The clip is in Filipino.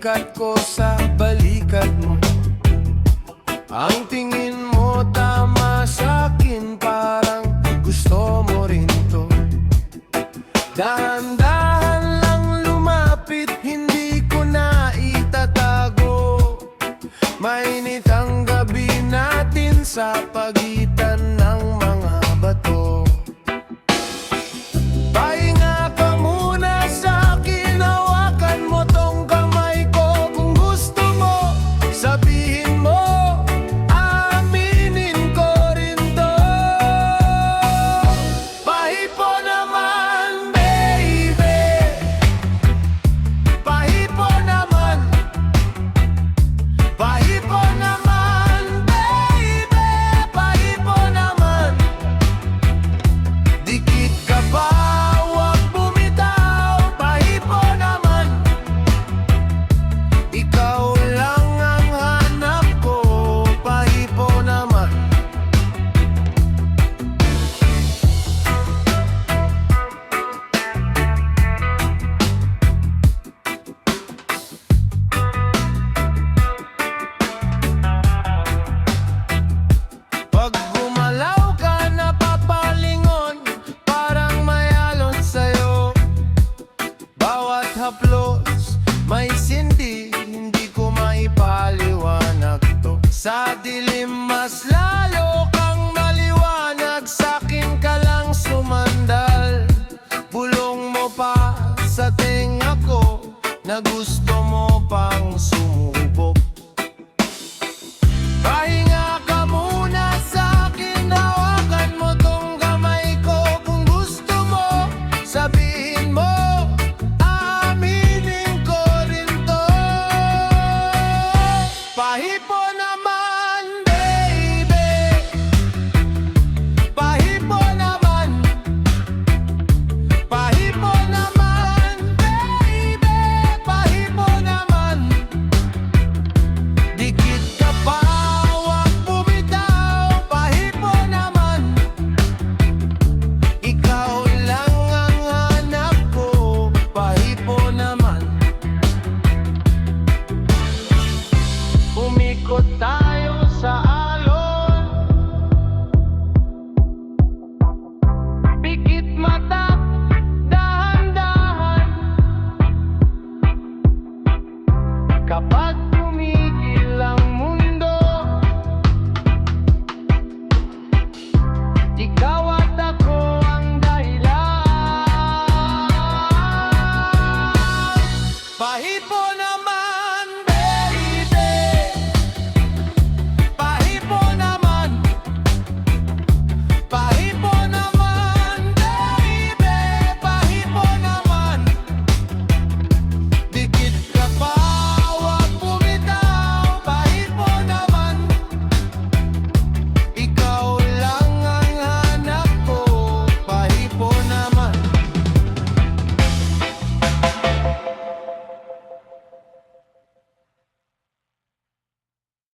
balikat ko sa balikat mo. Ang tingin mo tama sa'kin, parang gusto mo rin to. Dahan-dahan lang lumapit, hindi ko na itatago. Mainit ang gabi natin sa pagitan ng mga bato. Pahinga ka muna sa'kin, hawakan mo tong kamay ko. Kung gusto mo, sabihin mo, aminin ko rin to. Pahipo naman, baby. Pahipo naman. Pahipo naman, baby. Pahipo naman. Dikit ka pa, huwag bumitaw. Pahipo naman. Ikaw lang ang hanap ko. Pahipo naman. Pag gumalaw ka, napapalingon, parang may alon sa'yo. Bawat haplos may sindi, hindi ko maipaliwanag to. Sa dilim mas lalo kang maliwanag, sa'kin ka lang sumandal. Bulong mo pa sa tenga ko, na gusto mo pang sumubok. Pahinga ka muna sa'kin, hawakan mo tong kamay ko. Kung gusto mo, sabihin mo, aminin ko rin to. Pahipo naman, baby. Pahipo naman. Pahipo naman, baby. Pahipo naman. Dikit ka pa, huwag bumitaw. Pahipo naman. Ikaw lang ang hanap ko. Pahipo naman. Umikot tayo sa alon, pikit mata, dahan-dahan. Kapag